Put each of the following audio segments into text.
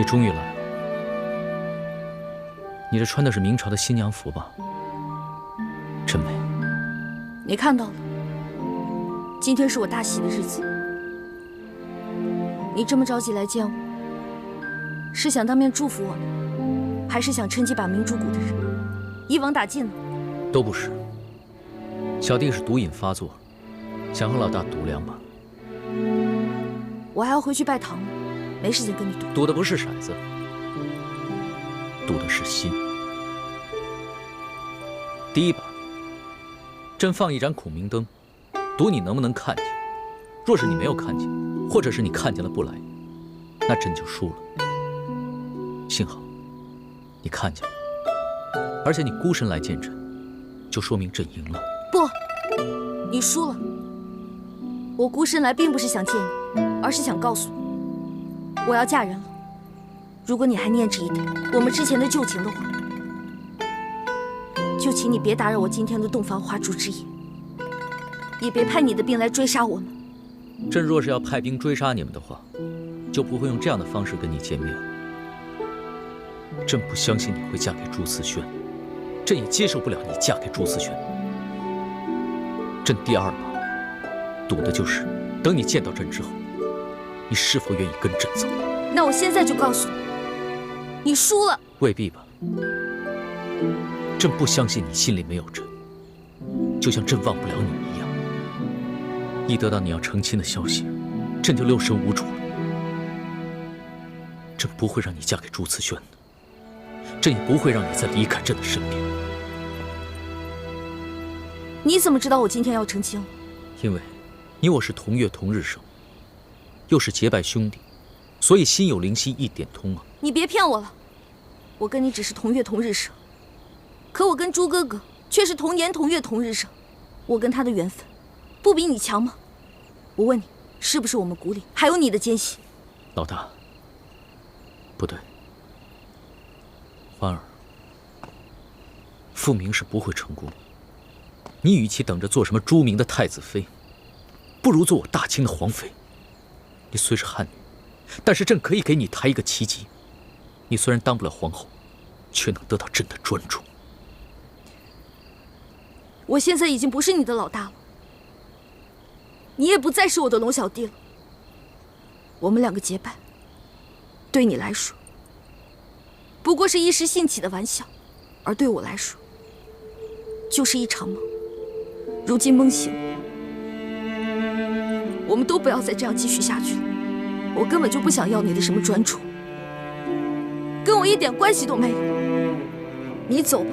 你终于来了。你这穿的是明朝的新娘服吧？真美。你看到了，今天是我大喜的日子。你这么着急来见我，是想当面祝福我呢，还是想趁机把明珠谷的人一网打尽呢？都不是。小弟是毒瘾发作，想和老大赌2把。我还要回去拜堂呢，没时间跟你赌。赌的不是骰子，赌的是心。第1把，朕放一盏孔明灯，赌你能不能看见。若是你没有看见，或者是你看见了不来，那朕就输了。幸好你看见了，而且你孤身来见朕，就说明朕赢了。不，你输了。我孤身来并不是想见你，而是想告诉你，我要嫁人了。如果你还念着一点我们之前的旧情的话，就请你别打扰我今天的洞房花烛之夜，也别派你的兵来追杀我们。朕若是要派兵追杀你们的话，就不会用这样的方式跟你见面。朕不相信你会嫁给朱思轩，朕也接受不了你嫁给朱思轩。朕第2把赌的就是等你见到朕之后，你是否愿意跟朕走。那我现在就告诉你，你输了。未必吧。朕不相信你心里没有朕，就像朕忘不了你一样。一得到你要成亲的消息，朕就6神无主了。朕不会让你嫁给朱慈轩的，朕也不会让你再离开朕的身边。你怎么知道我今天要成亲了？因为你我是同月同日生，又是结拜兄弟，所以心有灵犀一点通啊。你别骗我了，我跟你只是同月同日生，可我跟朱哥哥却是同年同月同日生，我跟他的缘分不比你强吗？我问你，是不是我们谷里还有你的奸细？老大，不对，欢儿，复明是不会成功。你与其等着做什么朱明的太子妃，不如做我大清的皇妃。你虽是汉女，但是朕可以给你抬一个旗级。你虽然当不了皇后，却能得到朕的专注。我现在已经不是你的老大了，你也不再是我的龙小弟了。我们2个结拜，对你来说不过是一时兴起的玩笑，而对我来说就是一场梦。如今梦醒了，我们都不要再这样继续下去了。我根本就不想要你的什么专注，跟我一点关系都没有。你走吧，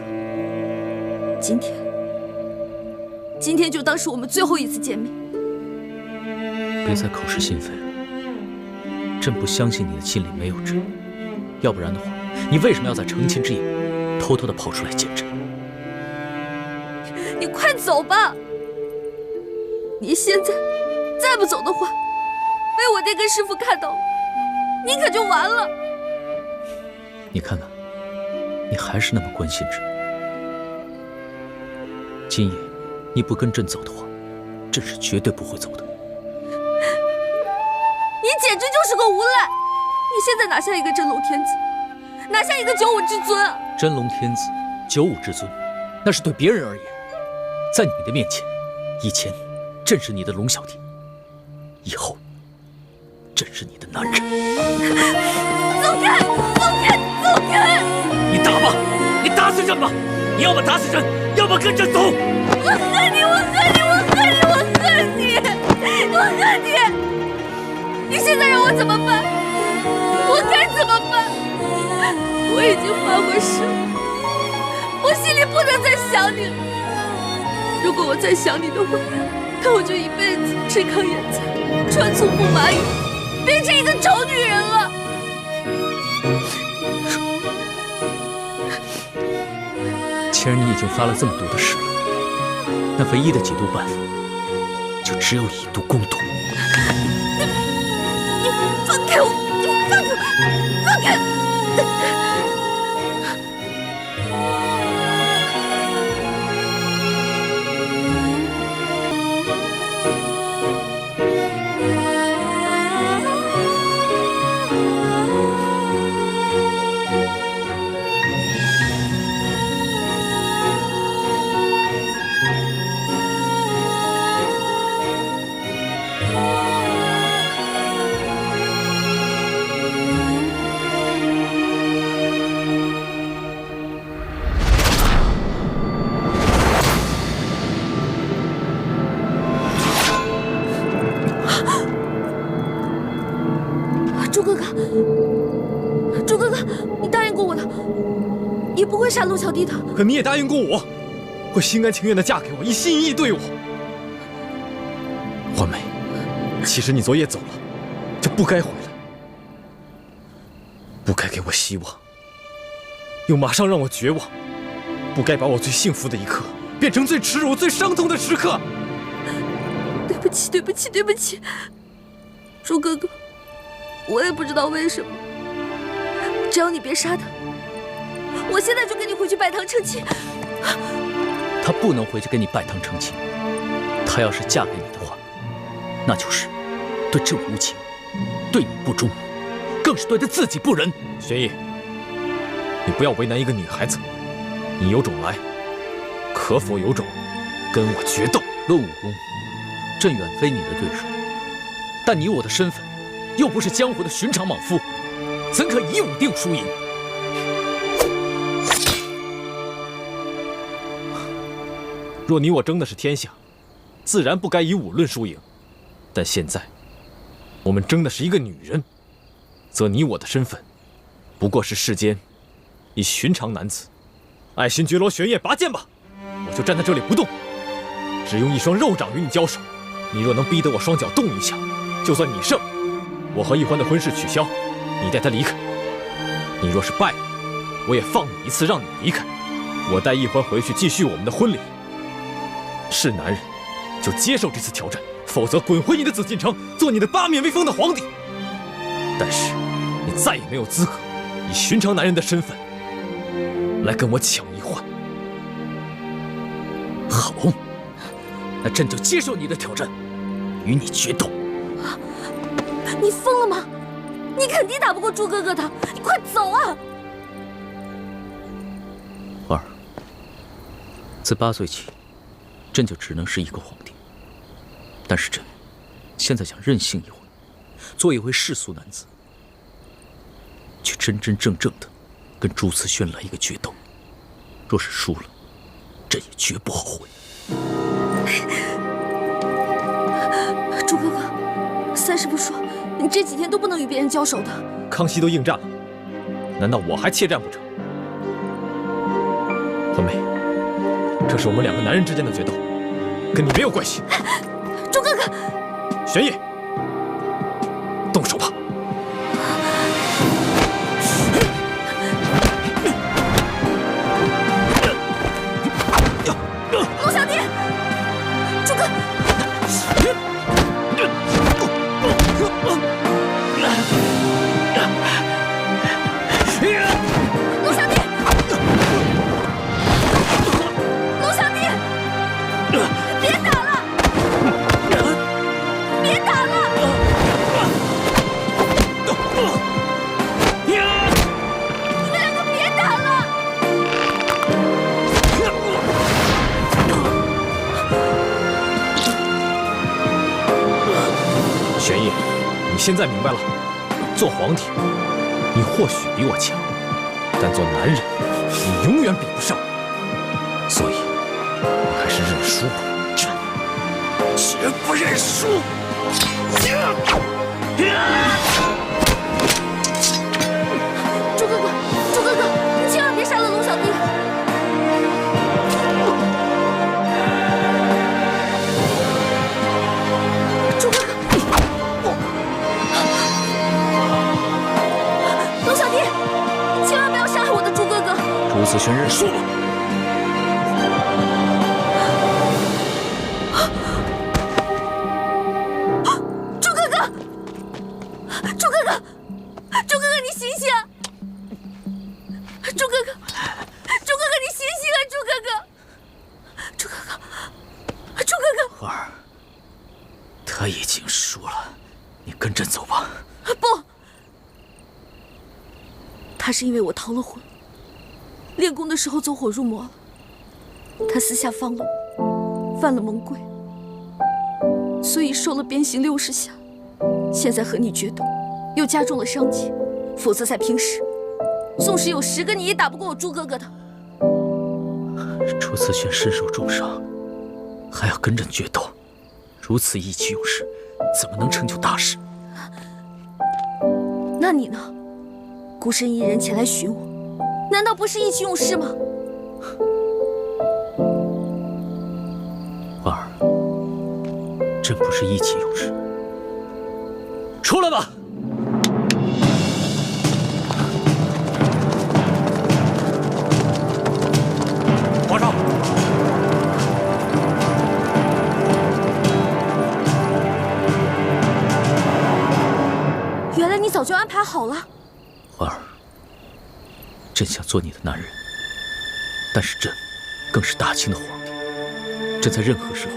今天就当是我们最后一次见面。别再口是心非了，朕不相信你的心里没有朕，要不然的话，你为什么要在成亲之夜偷偷的跑出来见朕？你快走吧！你现在再不走的话，被我爹跟师傅看到了，你可就完了。你看看，你还是那么关心朕。今夜你不跟朕走的话，朕是绝对不会走的。你简直就是个无赖！你现在哪像一个真龙天子，哪像一个九五之尊啊！真龙天子、九五之尊，那是对别人而言。在你的面前，以前朕是你的龙小弟，以后朕是你的男人。走开！走开！走开！你打吧，你打死朕吧！你要么打死朕，要么跟朕走。我恨你！我恨你！我恨你！我恨你！我恨你！你现在让我怎么办？我该怎么办？我已经发过誓，我心里不能再想你了。如果我再想你的话，那我就一辈子吃糠咽菜，穿粗布麻衣，变成一个丑女人了。既然你已经发了这么毒的誓了，那唯一的解毒办法就只有以毒攻毒。你放开我！你放开我！放开！杀陆小弟的。可你也答应过我，会心甘情愿地嫁给我，一心一意对我。欢梅，其实你昨夜走了，就不该回来，不该给我希望，又马上让我绝望，不该把我最幸福的一刻变成最耻辱、最伤痛的时刻。对不起，对不起，对不起，朱哥哥，我也不知道为什么，只要你别杀他，我现在就跟你回去拜堂成亲。她不能回去跟你拜堂成亲，她要是嫁给你的话，那就是对朕无情，对你不忠，更是对她自己不仁。玄烨，你不要为难一个女孩子，你有种来，可否有种跟我决斗？论武功，朕远非你的对手，但你我的身份又不是江湖的寻常莽夫，怎可以武定输赢？若你我争的是天下，自然不该以武论输赢。但现在，我们争的是一个女人，则你我的身份，不过是世间一寻常男子。爱新觉罗玄烨，拔剑吧！我就站在这里不动，只用一双肉掌与你交手。你若能逼得我双脚动一下，就算你胜，我和易欢的婚事取消，你带他离开。你若是败了，我也放你一次，让你离开。我带易欢回去继续我们的婚礼。是男人，就接受这次挑战，否则滚回你的紫禁城，做你的八面威风的皇帝。但是，你再也没有资格以寻常男人的身份来跟我抢易欢。好，那朕就接受你的挑战，与你决斗。你疯了吗？你肯定打不过朱哥哥的，你快走啊！儿，自8岁起，朕就只能是一个皇帝。但是朕现在想任性一回，做一回世俗男子，去真真正正的跟朱慈轩来一个决斗。若是输了，朕也绝不后悔。朱哥哥，三师傅说你这几天都不能与别人交手的。康熙都应战了，难道我还怯战不成？欢梅，这是我们2个男人之间的决斗，跟你没有关系。朱哥哥，玄烨，动手吧！陆小弟，朱哥，陆小弟，陆小弟，别打了！别打了！你们2个别打了！玄烨，你现在明白了，做皇帝，你或许比我强，但做男人，你永远比不上我。所以，你还是认输吧。绝不认输！朱哥哥，朱哥哥，你千万别杀了龙小弟！朱哥哥，龙小弟，你千万不要杀害我的朱哥哥！朱慈轩认输了。他已经输了，你跟朕走吧。不，他是因为我逃了婚，练功的时候走火入魔了。他私下放了我，犯了蒙规，所以受了鞭刑60下。现在和你决斗，又加重了伤疾。否则在平时，纵使有10个你也打不过我朱哥哥的。朱慈轩身受重伤，还要跟朕决斗。如此意气用事，怎么能成就大事？那你呢？孤身一人前来寻我，难道不是意气用事吗？婉儿，朕不是意气用事。出来吧！皇上，原来你早就安排好了。婉儿，朕想做你的男人，但是朕更是大清的皇帝，朕在任何时候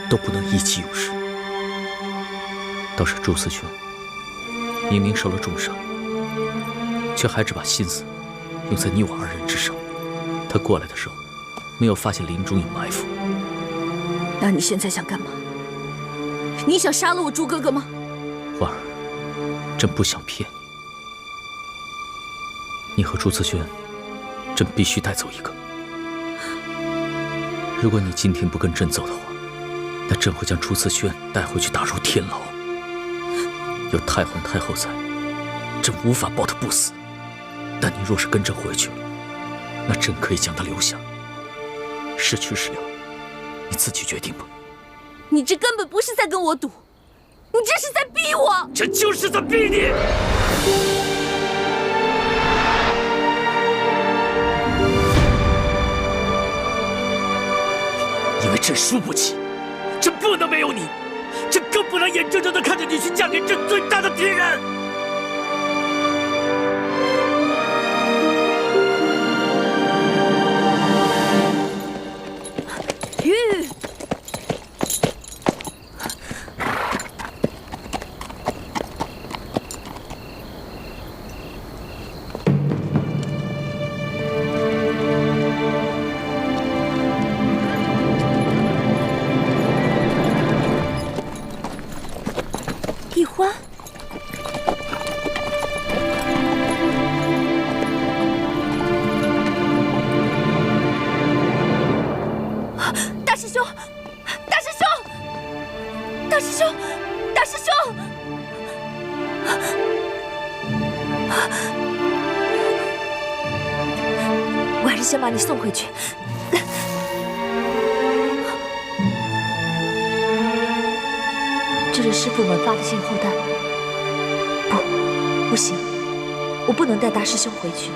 都不能意气用事。倒是朱思轩，明明受了重伤，却还只把心思用在你我二人之上。他过来的时候，没有发现林中有埋伏。那你现在想干嘛？你想杀了我朱哥哥吗？婉儿，朕不想骗你。你和朱思轩，朕必须带走一个。如果你今天不跟朕走的话，那朕会将朱思轩带回去打入天牢。有太皇太后在，朕无法保他不死。但你若是跟朕回去了，那朕可以将他留下。是去是留，你自己决定吧。你这根本不是在跟我赌，你这是在逼我。这就是在逼你。因为朕输不起，朕不能没有你，朕更不能眼睁睁地看着你去嫁给朕最大的敌人。玉，易欢，大师兄，大师兄，大师兄，大师兄！我还是先把你送回去。这是师傅们发的信后弹。不行，我不能带大师兄回去。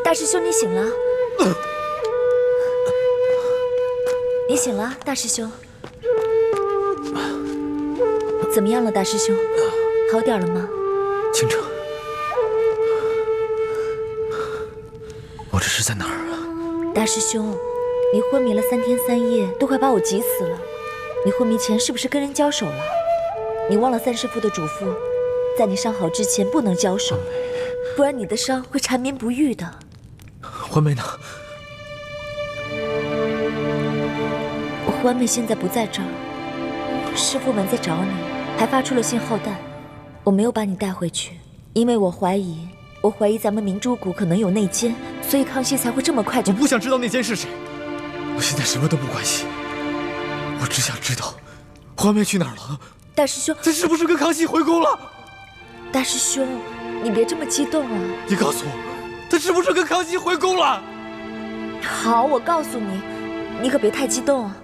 大师兄，你醒了？你醒了，大师兄。怎么样了，大师兄？好点了吗？倾城，我这是在哪儿啊？大师兄，你昏迷了3天3夜，都快把我急死了。你昏迷前是不是跟人交手了？你忘了三师父的嘱咐，在你伤好之前不能交手，不然你的伤会缠绵不愈的。欢妹呢？欢妹现在不在这儿，师父们在找你，还发出了信号弹。我没有把你带回去，因为我怀疑咱们明珠谷可能有内奸，所以康熙才会这么快就……我不想知道内奸是谁，我现在什么都不关心，我只想知道欢妹去哪儿了。大师兄，她是不是跟康熙回宫了？大师兄，你别这么激动啊！你告诉我，她是不是跟康熙回宫了？好，我告诉你，你可别太激动啊。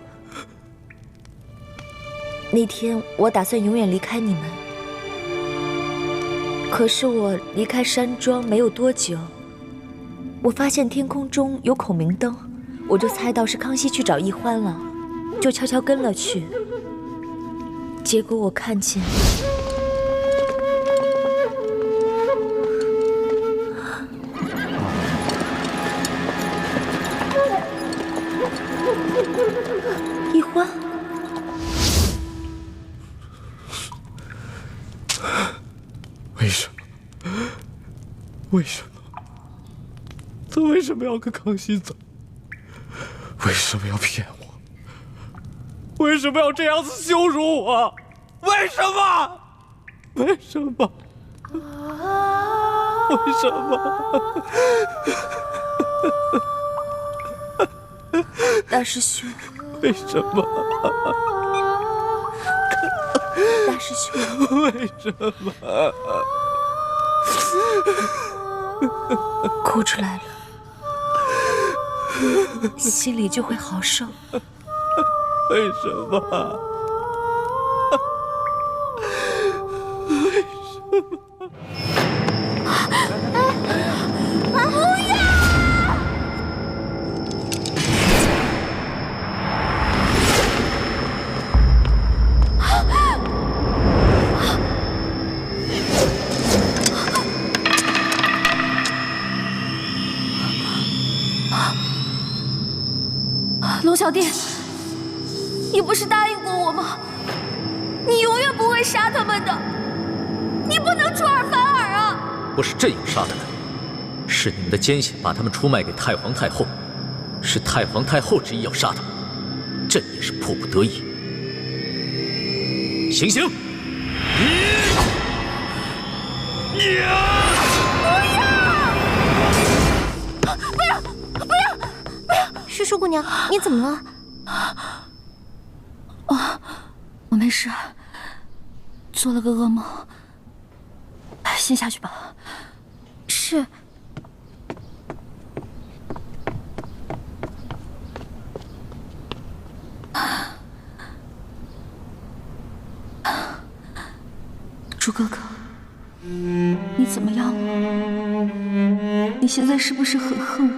那天我打算永远离开你们，可是我离开山庄没有多久，我发现天空中有孔明灯，我就猜到是康熙去找易欢了，就悄悄跟了去。结果我看见，易欢。为什么？为什么？他为什么要跟康熙走？为什么要骗我？为什么要这样子羞辱我？为什么？为什么？为什么？大师兄，为什么？大师兄，为什么？哭出来了，心里就会好受。为什么？为什么？龙小弟，你不是答应过我吗？你永远不会杀他们的，你不能出尔反尔啊！不是朕要杀他们，是你们的奸细把他们出卖给太皇太后，是太皇太后执意要杀他们，朕也是迫不得已。行刑！师叔姑娘，你怎么了？哦，我没事，做了个噩梦。先下去吧。是。朱哥哥，你怎么样了？你现在是不是很恨我？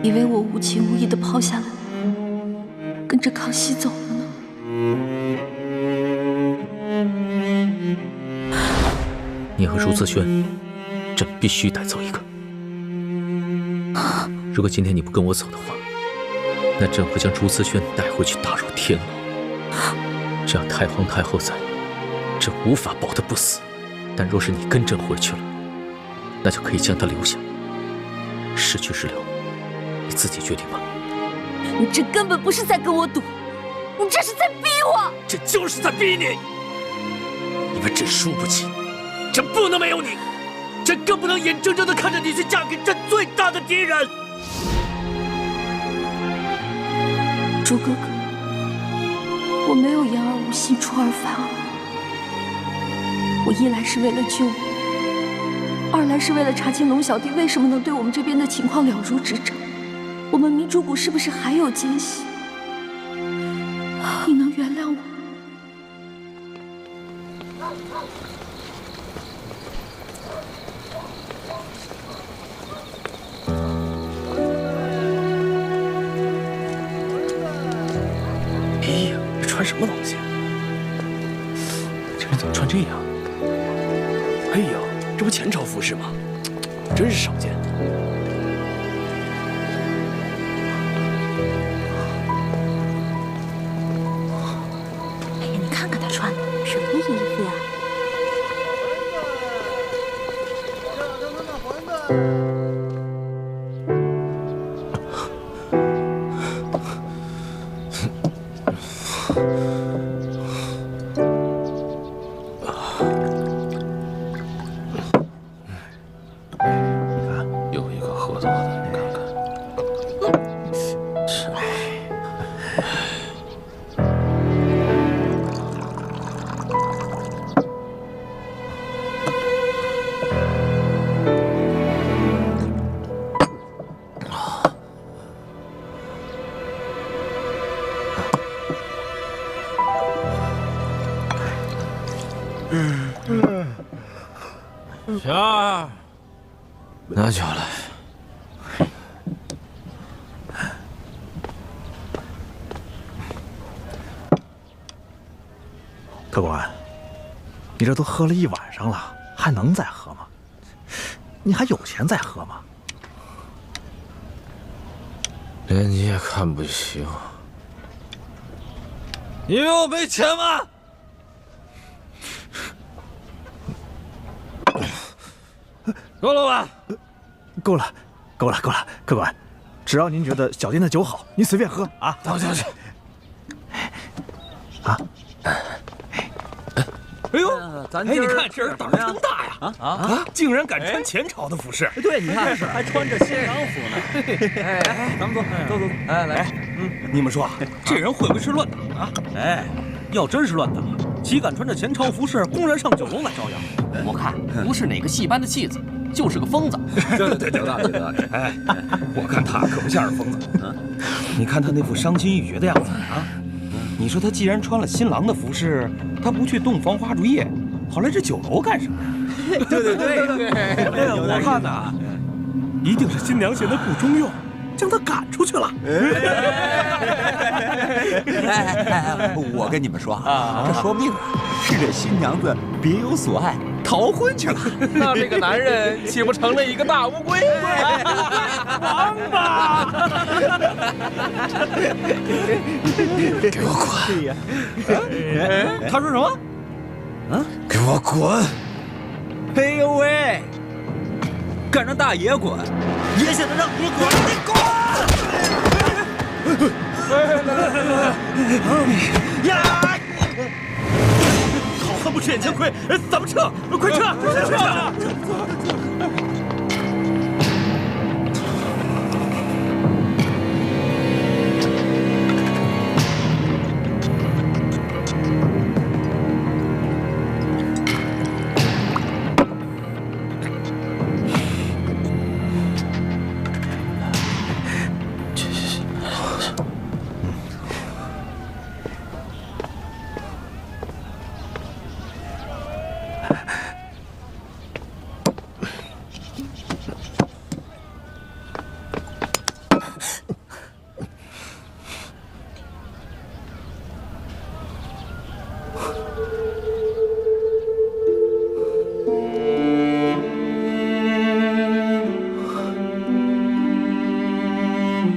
以为我无情无义地抛下了你，跟着康熙走了呢？你和朱自轩，朕必须带走一个。如果今天你不跟我走的话，那朕会将朱自轩带回去打入天牢。只要太皇太后在，朕无法保他不死。但若是你跟朕回去了，那就可以将他留下。是去是留，你自己决定吧。你这根本不是在跟我赌，你这是在逼我！这就是在逼你，因为朕输不起，朕不能没有你，朕更不能眼睁睁地看着你去嫁给朕最大的敌人。朱哥哥，我没有言而无信，出尔反尔。我一来是为了救你，二来是为了查清龙小弟为什么能对我们这边的情况了如指掌。我们明珠谷是不是还有奸细？你能原谅我？哎呀，这穿什么东西？这人怎么穿这样？哎呀，这不前朝服饰吗？真是少见。哎呀，你看看他穿的什么衣服呀？有一个合作的，你看看。是。小二，拿酒来。客官，你这都喝了一晚上了，还能再喝吗？你还有钱再喝吗？连你也看不起我？你以为我没钱吗？够了吧？够了，够了，够了，客官，只要您觉得小店的酒好，您随便喝啊。去。啊！哎呦，你看这人胆儿真大呀！竟然敢穿前朝的服饰。对，你看还穿着新郎服呢。咱们走。来，你们说这人会不会是乱打啊？要真是乱打，岂敢穿着前朝服饰公然上酒楼来招摇？我看不是哪个戏班的戏子，就是个疯子。对，有道理。我看他可不像是疯子。你看他那副伤心欲绝的样子啊！你说他既然穿了新郎的服饰，他不去洞房花烛夜，跑来这酒楼干什么呀？对，我看呐，一定是新娘嫌他不中用，将他赶出去了。我跟你们说啊，这说明是这新娘子别有所爱，逃婚去了。那这个男人岂不成了一个大乌龟？王八！给我滚！他说什么？给我滚！哎呦喂！敢让大爷滚，爷现在让你滚，你滚！呀！好汉不吃眼前亏，咱们撤，快撤！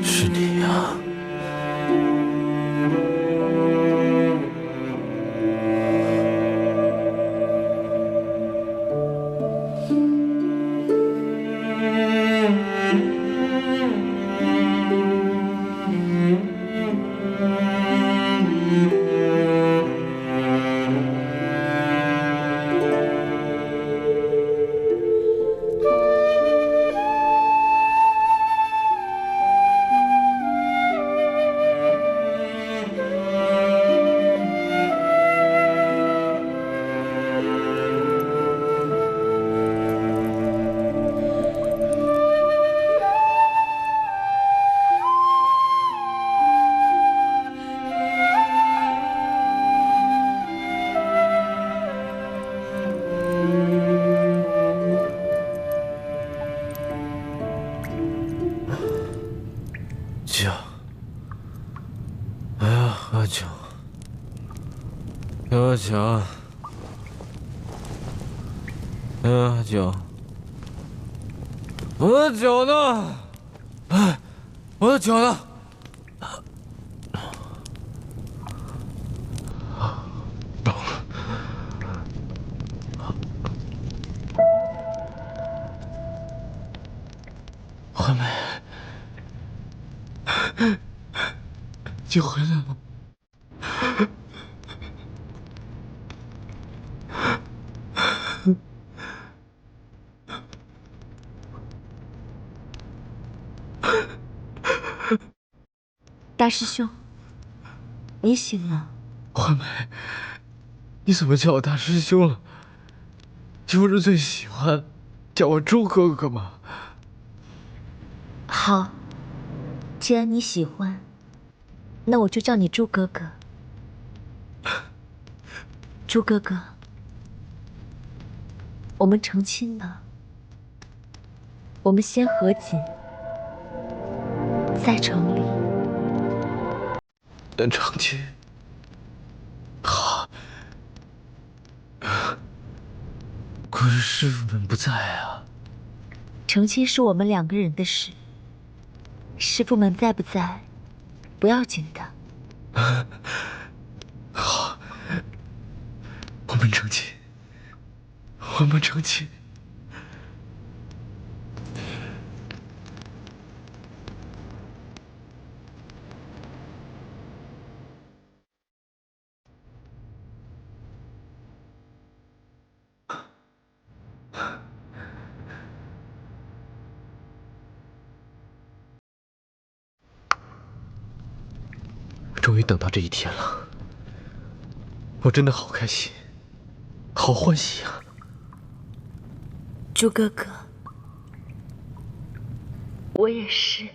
是你呀！酒，我要喝酒，给我酒，给我酒，我的酒呢？哎，我的酒呢？花梅。酒回来了。大师兄，你醒了。花梅，你怎么叫我大师兄了？你不是最喜欢叫我周哥哥吗？好，既然你喜欢，那我就叫你朱哥哥。朱哥哥，我们成亲了。我们先和解，再成礼。能成亲？好，可是师傅们不在啊。成亲是我们2个人的事，师傅们在不在，不要紧的。好，我们成亲，我们成亲。终于等到这一天了，我真的好开心，好欢喜啊！朱哥哥，我也是。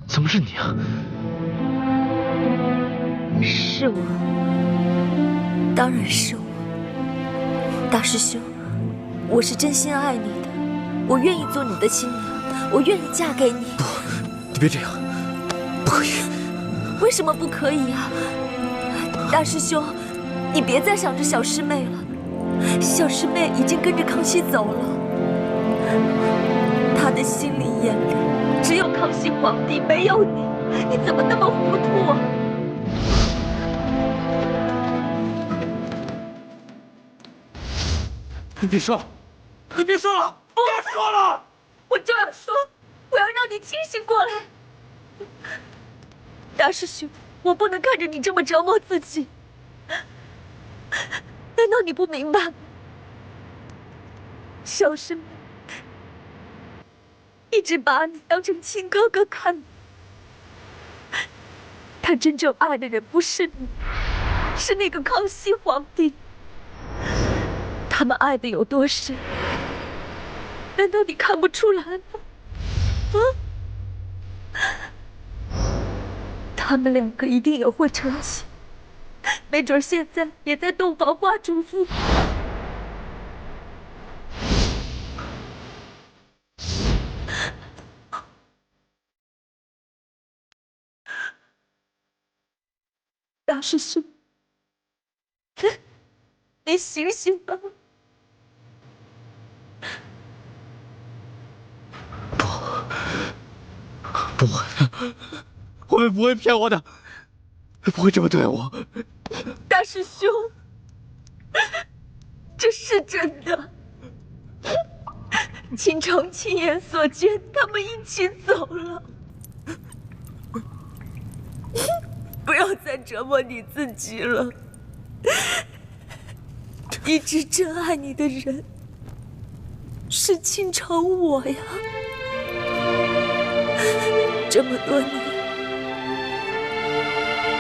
怎么是你啊？是我，当然是我。大师兄，我是真心爱你的，我愿意做你的新娘，我愿意嫁给你。不，你别这样，不可以。为什么不可以啊？大师兄，你别再想着小师妹了，小师妹已经跟着康熙走了，她的心里眼里只有康熙皇帝，没有你，你怎么那么糊涂啊？你别说了，你别说了，别说了！我就要说，我要让你清醒过来。大师兄，我不能看着你这么折磨自己。难道你不明白吗？小师妹一直把你当成亲哥哥看，他真正爱的人不是你，是那个康熙皇帝。他们爱的有多深，难道你看不出来吗？他们2个一定也会成亲，没准现在也在洞房花烛夜。大师兄，你醒醒吧！不会，我们不会骗我的，不会这么对我。大师兄，这是真的。倾城亲眼所见，他们一起走了。不要再折磨你自己了。一直真爱你的人是倾城我呀。这么多年，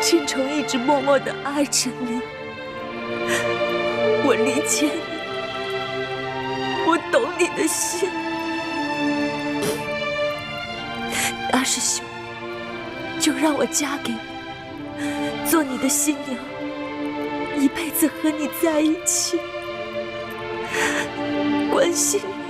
倾城一直默默地爱着你。我理解你，我懂你的心。大师兄，就让我嫁给你，做你的新娘，一辈子和你在一起，关心你。